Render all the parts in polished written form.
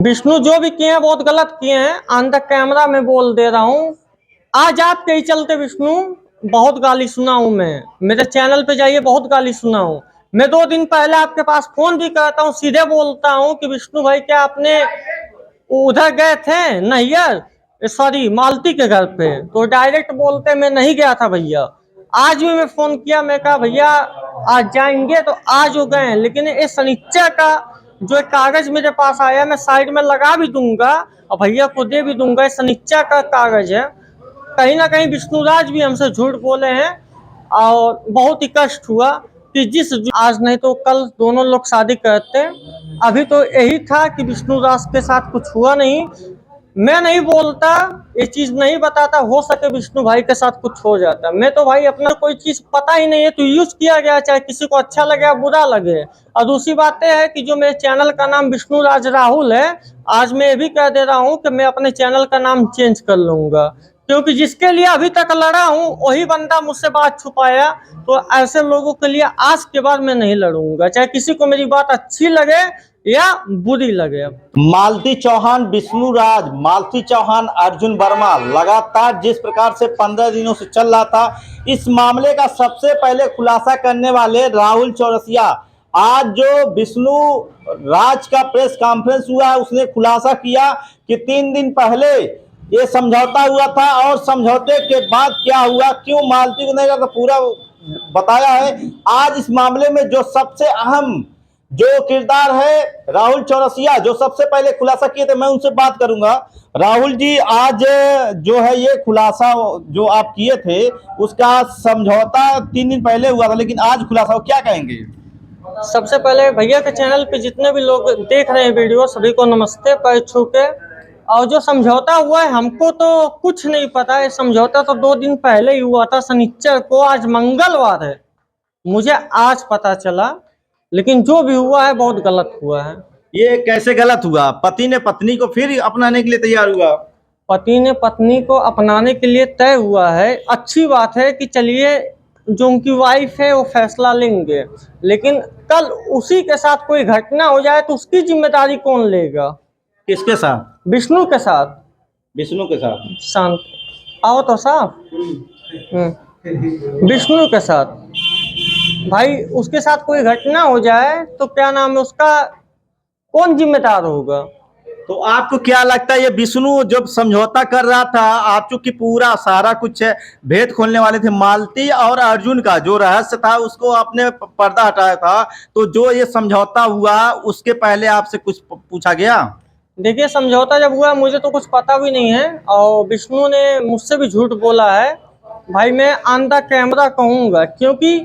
विष्णु जो भी किए हैं बहुत गलत किए हैं। ऑन द कैमरा में बोल दे रहा हूँ। आज आपके ही चलते विष्णु बहुत गाली सुना हूँ। मैं मेरे चैनल पे जाइए, बहुत गाली सुना हूँ। मैं 2 दिन पहले आपके पास फोन भी करता हूँ, सीधे बोलता हूँ कि विष्णु भाई क्या आपने उधर गए थे नैयर, सॉरी मालती के घर पे, तो डायरेक्ट बोलते मैं नहीं गया था भैया। आज भी मैं फोन किया, मैं कहा भैया आज जाएंगे, तो आज हो गए। लेकिन ये सनीचर का जो एक कागज मेरे पास आया, मैं साइड में लगा भी दूंगा और भैया को दे भी दूंगा। सनीचर का कागज है। कहीं ना कहीं विष्णुराज भी हमसे झूठ बोले हैं और बहुत ही कष्ट हुआ कि आज नहीं तो कल दोनों लोग शादी करते। अभी तो यही था कि विष्णुराज के साथ कुछ हुआ नहीं। मैं नहीं बोलता, ये चीज नहीं बताता, हो सके विष्णु भाई के साथ कुछ हो जाता। मैं तो भाई अपना कोई चीज पता ही नहीं है, तो यूज किया गया, चाहे किसी को अच्छा लगे या बुरा लगे। और दूसरी बात है कि जो मेरे चैनल का नाम विष्णुराज राहुल है, आज मैं ये भी कह दे रहा हूँ कि मैं अपने चैनल का नाम चेंज कर लूंगा, क्योंकि जिसके लिए अभी तक लड़ा हूँ वही बंदा मुझसे बात छुपाया। तो ऐसे लोगों के लिए आज के बाद मैं नहीं लड़ूंगा, चाहे किसी को मेरी बात अच्छी लगे या बुरी लगे। मालती चौहान विष्णुराज, मालती चौहान अर्जुन वर्मा, लगातार जिस प्रकार से 15 दिनों से चल रहा था, इस मामले का सबसे पहले खुलासा करने वाले राहुल चौरसिया, आज जो विष्णु राज का प्रेस कॉन्फ्रेंस हुआ है, उसने खुलासा किया कि 3 दिन पहले ये समझौता हुआ था और समझौते के बाद क्या हुआ, क्यों मालती को नहीं लगा, पूरा बताया है। आज इस मामले में जो सबसे अहम जो किरदार है राहुल चौरसिया, जो सबसे पहले खुलासा किए थे, मैं उनसे बात करूंगा। राहुल जी, आज जो है ये खुलासा जो आप किए थे, उसका समझौता 3 दिन पहले हुआ था, लेकिन आज खुलासा हो, क्या कहेंगे? सबसे पहले भैया के चैनल पे जितने भी लोग देख रहे हैं वीडियो, सभी को नमस्ते पैर छू के। और जो समझौता हुआ है हमको तो कुछ नहीं पता है। समझौता तो 2 दिन पहले ही हुआ था, शनिचर को। आज मंगलवार है, मुझे आज पता चला। लेकिन जो भी हुआ है बहुत गलत हुआ है। ये कैसे गलत हुआ? पति ने पत्नी को फिर अपनाने के लिए तैयार हुआ? पति ने पत्नी को अपनाने के लिए तय हुआ है। अच्छी बात है कि चलिए जो उनकी वाइफ है वो फैसला लेंगे, लेकिन कल उसी के साथ कोई घटना हो जाए तो उसकी जिम्मेदारी कौन लेगा? किसके साथ? विष्णु के साथ। विष्णु के साथ? शांत आओ तो साफ। विष्णु के साथ भाई, उसके साथ कोई घटना हो जाए तो क्या नाम है उसका, कौन जिम्मेदार होगा? तो आपको क्या लगता है, ये विष्णु जब समझौता कर रहा था, आप चूंकि पूरा सारा कुछ भेद खोलने वाले थे, मालती और अर्जुन का जो रहस्य था उसको आपने पर्दा हटाया था, तो जो ये समझौता हुआ उसके पहले आपसे कुछ पूछा गया? देखिए, समझौता जब हुआ मुझे तो कुछ पता भी नहीं है, और विष्णु ने मुझसे भी झूठ बोला है। भाई मैं ऑन द कैमरा कहूँगा, क्योंकि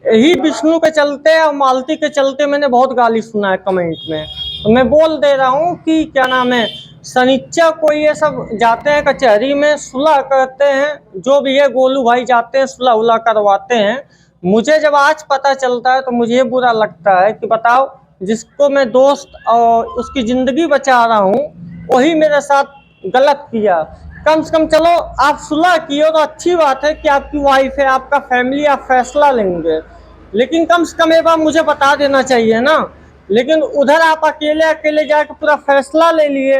यही विष्णु के चलते और मालती के चलते मैंने बहुत गाली सुना है कमेंट में। तो मैं बोल दे रहा हूँ कि क्या नाम है, शनिचर को ये सब जाते हैं कचहरी में, सुलह करते हैं। जो भी है गोलू भाई जाते हैं, सुलह उलह करवाते हैं। मुझे जब आज पता चलता है तो मुझे ये बुरा लगता है कि बताओ, जिसको मैं दोस्त और उसकी ज़िंदगी बचा रहा हूँ वही मेरे साथ गलत किया। कम से कम चलो आप सुलह किए तो अच्छी बात है कि आपकी वाइफ है, आपका फैमिली, आप फैसला लेंगे, लेकिन कम से कम एक बार मुझे बता देना चाहिए ना। लेकिन उधर आप अकेले अकेले जाकर पूरा फैसला ले लिए।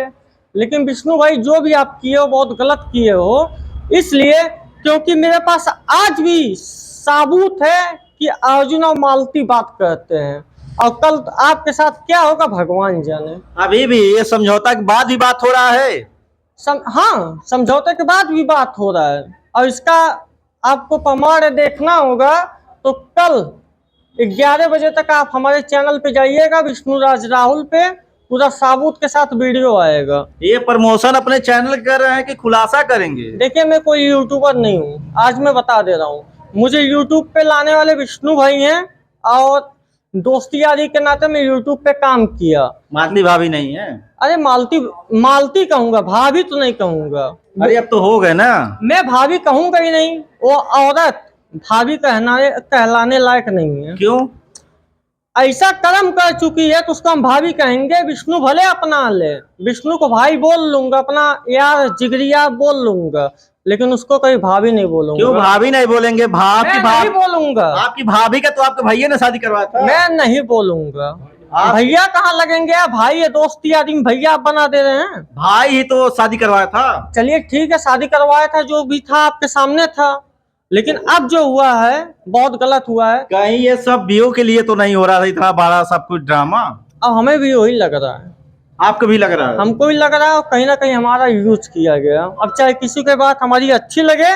लेकिन विष्णु भाई जो भी आप किए हो बहुत गलत किए हो, इसलिए क्योंकि मेरे पास आज भी साबूत है कि अर्जुन और मालती बात करते हैं, और कल आपके साथ क्या होगा भगवान जाने। अभी भी ये समझौता के बाद ही बात हो रहा है? हाँ, समझौते के बाद भी बात हो रहा है, और इसका आपको प्रमाण देखना होगा तो कल 11 बजे तक आप हमारे चैनल पे जाइएगा, विष्णुराज राहुल पे, पूरा साबूत के साथ वीडियो आएगा। ये प्रमोशन अपने चैनल कर रहे हैं कि खुलासा करेंगे? देखिए, मैं कोई यूट्यूबर नहीं हूँ, आज मैं बता दे रहा हूँ। मुझे यूट्यूब पे लाने वाले विष्णु भाई हैं, और दोस्ती यारी के नाते मैं यूट्यूब पे काम किया। मालती भाभी नहीं है? अरे मालती कहूंगा, भाभी तो नहीं कहूंगा। अरे अब तो हो गए ना। मैं भाभी कहूंगा ही नहीं, वो औरत भाभी कहलाने लायक नहीं है। क्यों? ऐसा कर्म कर चुकी है तो उसको हम भाभी कहेंगे। विष्णु भले अपना ले, विष्णु को भाई बोल लूंगा, अपना यार जिगरिया बोल लूंगा, लेकिन उसको कभी भाभी नहीं बोलूंगा। क्यों भाभी नहीं बोलेंगे? मैं नहीं बोलूंगा। आपकी भाभी का तो आपके भैया ने शादी करवाया था। मैं नहीं बोलूंगा। भैया कहाँ लगेंगे आप? भाई है, दोस्ती आदमी, भैया आप बना दे रहे हैं। भाई ही तो शादी करवाया था। चलिए ठीक है, शादी करवाया था, जो भी था आपके सामने था, लेकिन अब जो हुआ है बहुत गलत हुआ है। कहीं ये सब व्यू के लिए तो नहीं हो रहा था इतना बड़ा सब कुछ ड्रामा? अब हमें भी वही लग रहा है, आपको भी लग रहा है? हमको भी लग रहा है, और कहीं ना कहीं हमारा यूज किया गया। अब चाहे किसी के बात हमारी अच्छी लगे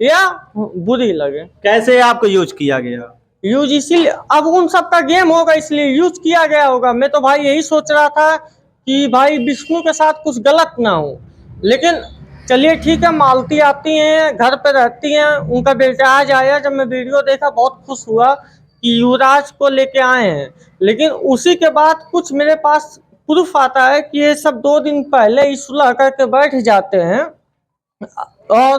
या बुरी लगे, कैसे आपको यूज किया गया? यूज इसीलिए, अब उन सब का गेम होगा इसलिए यूज किया गया होगा। मैं तो भाई यही सोच रहा था कि भाई विष्णु के साथ कुछ गलत ना हो, लेकिन चलिए ठीक है, मालती आती हैं, घर पे रहती हैं, उनका बेटा आज आया, जब मैं वीडियो देखा बहुत खुश हुआ कि युवराज को लेके आए हैं, लेकिन उसी के बाद कुछ मेरे पास प्रूफ आता है कि ये सब 2 दिन पहले ही सुलह करके बैठ जाते हैं। और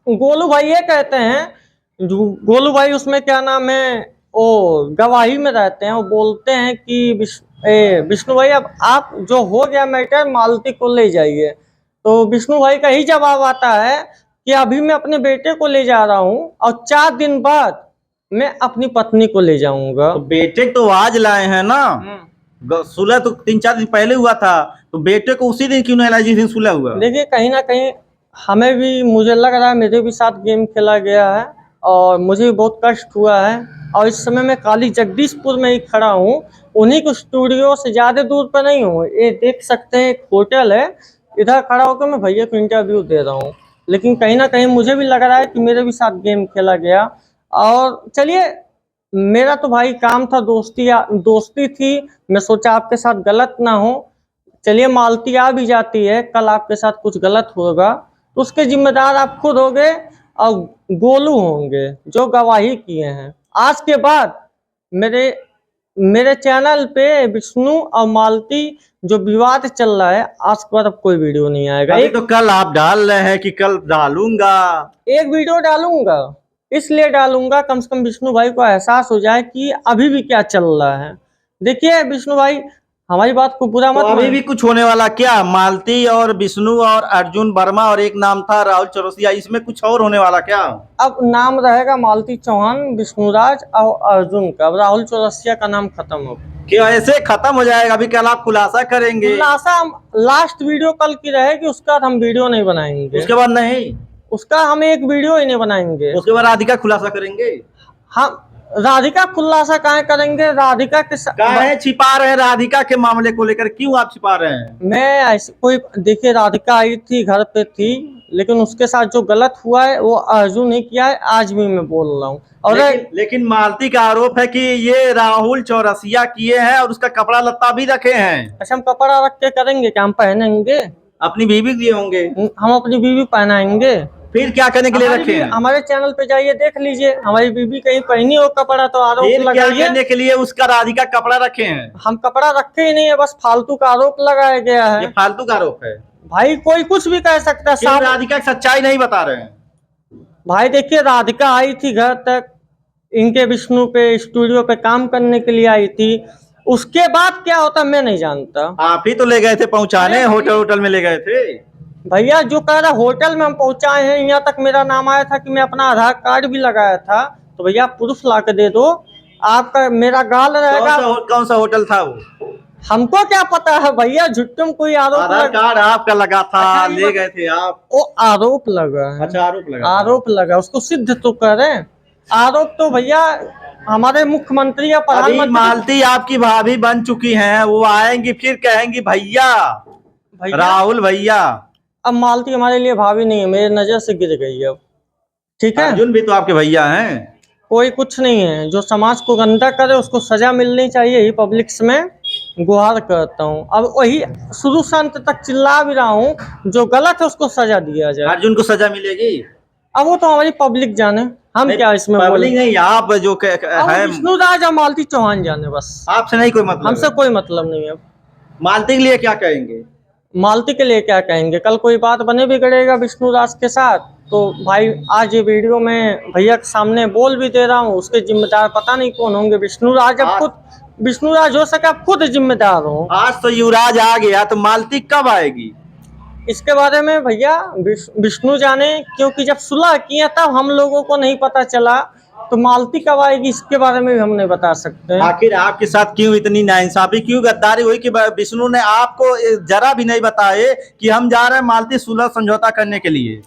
गोलू भाई ये कहते हैं, गोलू भाई उसमें क्या नाम है, वो गवाही में रहते हैं, वो बोलते हैं कि विष्णु भाई अब आप जो हो गया मैटर मालती को ले जाइए। तो विष्णु भाई का ही जवाब आता है कि अभी मैं अपने बेटे को ले जा रहा हूँ और 4 दिन बाद मैं अपनी पत्नी को ले जाऊंगा। तो बेटे तो आज लाए हैं ना, सुलह तो 3-4 दिन पहले हुआ था, तो बेटे को उसी दिन क्यों नहीं लाया जिस दिन सुलह हुआ? देखिए कहीं ना कहीं हमें भी, मुझे लग रहा है मेरे भी साथ गेम खेला गया है और मुझे भी बहुत कष्ट हुआ है। और इस समय मैं काली जगदीशपुर में ही खड़ा हूँ, उन्हीं को स्टूडियो से ज़्यादा दूर पर नहीं हूँ। ये देख सकते हैं एक होटल है, इधर खड़ा होकर मैं भैया को इंटरव्यू दे रहा हूँ, लेकिन कहीं ना कहीं मुझे भी लग रहा है कि मेरे भी साथ गेम खेला गया। और चलिए, मेरा तो भाई काम था, दोस्ती थी, मैं सोचा आपके साथ गलत ना हो। चलिए मालती आ भी जाती है, कल आपके साथ कुछ गलत होगा तो उसके जिम्मेदार आप खुद होंगे और गोलू होंगे जो गवाही किए हैं। आज के बाद मेरे चैनल पे विष्णु और मालती जो विवाद चल रहा है, आज के बाद अब कोई वीडियो नहीं आएगा। अभी तो कल आप डाल रहे हैं कि कल डालूंगा। एक वीडियो डालूंगा, इसलिए डालूंगा कम से कम विष्णु भाई को एहसास हो जाए कि अभी भी क्या चल रहा है। देखिए विष्णु भाई, हमारी बात को बुरा तो मत अभी भी कुछ होने वाला क्या? मालती और विष्णु और अर्जुन वर्मा और एक नाम था राहुल चौरसिया, इसमें कुछ और होने वाला क्या? अब नाम रहेगा मालती चौहान, विष्णुराज और अर्जुन का। अब राहुल चौरसिया का नाम खत्म हो, क्या ऐसे खत्म हो जाएगा? अभी कल आप खुलासा करेंगे? खुलासा लास्ट वीडियो कल की रहेगी, उसका हम वीडियो नहीं बनाएंगे। उसके बाद नहीं? उसका हम एक वीडियो ही नहीं बनाएंगे। उसके बाद राधिका खुलासा करेंगे? हम राधिका खुलासा कहाँ करेंगे? राधिका के काहे छिपा रहे हैं राधिका के मामले को लेकर? क्यों आप छिपा रहे हैं? मैं ऐसे कोई, देखिए राधिका आई थी, घर पे थी, लेकिन उसके साथ जो गलत हुआ है वो अर्जुन ने किया है, आज भी मैं बोल रहा हूँ। और लेकिन मालती का आरोप है कि ये राहुल चौरसिया किए हैं और उसका कपड़ा लत्ता भी रखे हैं। अच्छा, हम कपड़ा रख के करेंगे क्या? हम पहनेंगे, अपनी बीवी दिए होंगे। हम अपनी बीवी पहनाएंगे। फिर क्या करने के लिए रखे हैं? हमारे चैनल पे जाइए, देख लीजिए, हमारी बीबी कहीं पहनी हो कपड़ा तो आरोप फिर क्या लगाइए। करने के लिए उसका राधिका कपड़ा रखे हैं? हम कपड़ा रखे ही नहीं है, बस फालतू का आरोप लगाया गया ये है। फालतू का आरोप है भाई कोई कुछ भी कह सकता है, क्यों? राधिका की सच्चाई नहीं बता रहे हैं। भाई देखिए, राधिका आई थी घर तक, इनके विष्णु पे स्टूडियो पे काम करने के लिए आई थी, उसके बाद क्या होता मैं नहीं जानता। आप ही तो ले गए थे पहुंचाने, होटल में ले गए थे। भैया जो कह रहा होटल में हम पहुंचाए हैं, यहाँ तक मेरा नाम आया था कि मैं अपना आधार कार्ड भी लगाया था, तो भैया प्रूफ ला के दे दो, आपका मेरा गाल रहेगा। कौन सा होटल था वो? हमको क्या पता है भैया, झुट्टम कोई आरोप आधार कार्ड आपका लगा था, अच्छा, ले गए थे आप? वो आरोप लगा है। अच्छा, आरोप लगा। आरोप लगा, उसको सिद्ध तो करें। आरोप तो भैया हमारे मुख्यमंत्री या प्रधानमंत्री। मालती आपकी भाभी बन चुकी हैं, वो आएंगी फिर कहेंगी भैया, राहुल भैया। अब मालती हमारे लिए भाभी नहीं है, मेरे नजर से गिर गई है। ठीक है, अर्जुन भी तो आपके भैया हैं। कोई कुछ नहीं है, जो समाज को गंदा करे उसको सजा मिलनी चाहिए, यही पब्लिक में गुहार करता हूँ। अब वही शुरू से अंत तक चिल्ला भी रहा हूँ, जो गलत है उसको सजा दिया जाए। अर्जुन को सजा मिलेगी? अब वो तो हमारी पब्लिक जाने, हम क्या इसमें पब्लिक नहीं, आप जो है विष्णुराज और मालती चौहान जाने, बस। आपसे नहीं कोई मतलब? हमसे कोई मतलब नहीं है। मालती के लिए क्या कहेंगे? मालती के लिए क्या कहेंगे? कल कोई बात बने बिगड़ेगा विष्णुराज के साथ, तो भाई आज ये वीडियो में भैया के सामने बोल भी दे रहा हूँ, उसके जिम्मेदार पता नहीं कौन होंगे। विष्णुराज अब खुद, विष्णुराज हो सके आप खुद जिम्मेदार हो। आज तो युवराज आ गया, तो मालती कब आएगी? इसके बारे में भैया विष्णु जाने, क्योंकि जब सुलह किया तब हम लोगों को नहीं पता चला तो मालती कब आएगी इसके बारे में भी हम नहीं बता सकते हैं। आखिर आपके साथ क्यों इतनी नाइंसाफी, क्यों गद्दारी हुई कि विष्णु ने आपको जरा भी नहीं बताए कि हम जा रहे हैं मालती सुलह समझौता करने के लिए?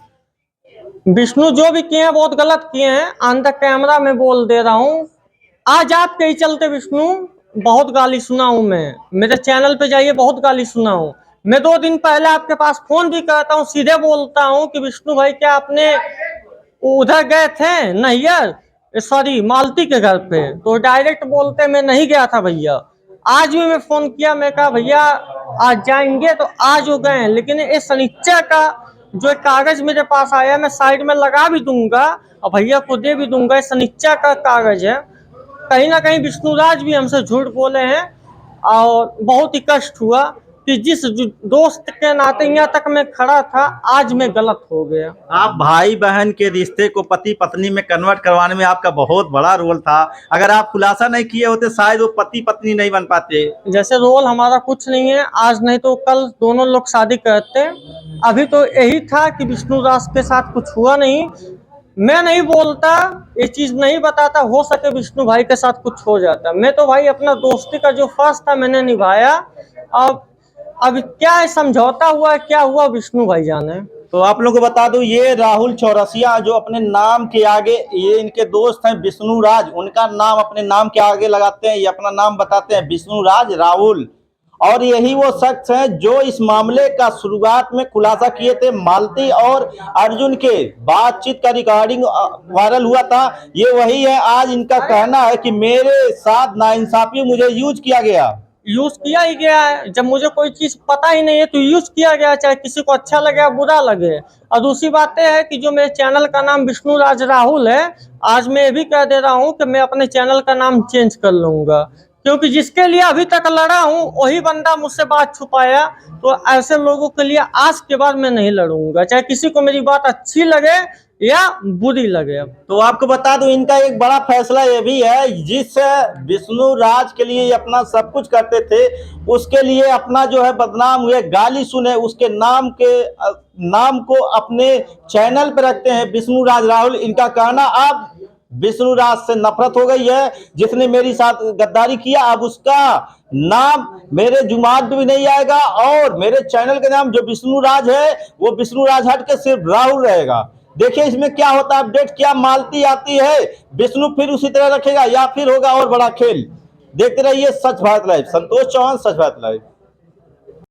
विष्णु जो भी किए हैं बहुत गलत किए हैं, ऑन द कैमरा मैं बोल दे रहा हूँ। आज आपके ही चलते विष्णु बहुत गाली सुना हूँ मैं, मेरे चैनल पे जाइए, बहुत गाली सुना हूँ मैं। 2 दिन पहले आपके पास फोन भी करता हूँ, सीधे बोलता हूँ कि विष्णु भाई क्या आपने उधर गए थे नैयर, सॉरी मालती के घर पे, तो डायरेक्ट बोलते मैं नहीं गया था भैया। आज भी मैं फोन किया, मैं कहा भैया आज जाएंगे, तो आज हो गए। लेकिन इस शनिचर का जो एक कागज मेरे पास आया, मैं साइड में लगा भी दूंगा और भैया को दे भी दूंगा, इस शनिचर का कागज है। कहीं ना कहीं विष्णुराज भी हमसे झूठ बोले हैं और बहुत ही कष्ट हुआ कि जिस दोस्त के नाते यहाँ तक मैं खड़ा था, आज मैं गलत हो गया। आप भाई बहन के रिश्ते को पति पत्नी में कन्वर्ट करवाने में आपका बहुत बड़ा रोल था। अगर आप खुलासा नहीं किए होते शायद वो पति पत्नी नहीं बन पाते। जैसे रोल हमारा कुछ नहीं है, आज नहीं तो कल दोनों लोग शादी करते हैं। अभी तो यही था कि विष्णुदास के साथ कुछ हुआ नहीं, मैं नहीं बोलता, ये चीज नहीं बताता, हो सके विष्णु भाई के साथ कुछ हो जाता। मैं तो भाई अपना दोस्ती का जो फर्ज था मैंने निभाया। अब क्या है, समझौता हुआ क्या हुआ विष्णु भाई जाने। तो आप लोगों को बता दूं, ये राहुल चौरसिया जो अपने नाम के आगे, ये इनके दोस्त हैं विष्णुराज, उनका नाम अपने नाम के आगे लगाते हैं, ये अपना नाम बताते हैं विष्णुराज राहुल। और यही वो शख्स हैं जो इस मामले का शुरुआत में खुलासा किए थे। मालती और अर्जुन के बातचीत का रिकॉर्डिंग वायरल हुआ था, ये वही है। आज इनका कहना है कि मेरे साथ नाइंसाफी, मुझे यूज किया गया। यूज किया ही गया है, जब मुझे कोई चीज पता ही नहीं है तो यूज किया गया, चाहे किसी को अच्छा लगे या बुरा लगे। और दूसरी बात यह है कि जो मेरे चैनल का नाम विष्णुराज राहुल है, आज मैं ये भी कह दे रहा हूँ कि मैं अपने चैनल का नाम चेंज कर लूंगा, क्योंकि जिसके लिए अभी तक लड़ा हूँ वही बंदा मुझसे बात छुपाया। तो ऐसे लोगों के लिए आज के बाद मैं नहीं लड़ूंगा, चाहे किसी को मेरी बात अच्छी लगे या बुरी लगे। तो आपको बता दूं, इनका एक बड़ा फैसला ये भी है, जिस विष्णुराज के लिए अपना सब कुछ करते थे, उसके लिए अपना जो है बदनाम हुए, गाली सुने, उसके नाम को अपने चैनल पे रखते हैं विष्णुराज राहुल। इनका कहना अब विष्णुराज से नफरत हो गई है, जिसने मेरे साथ गद्दारी किया, अब उसका नाम मेरे जुमात पे भी नहीं आएगा और मेरे चैनल का नाम जो विष्णुराज है वो विष्णुराज हट के सिर्फ राहुल रहेगा। देखिए इसमें क्या होता है अपडेट, क्या मालती आती है, विष्णु फिर उसी तरह रखेगा या फिर होगा और बड़ा खेल। देखते रहिए सच भारत लाइव। संतोष चौहान, सच भारत लाइव।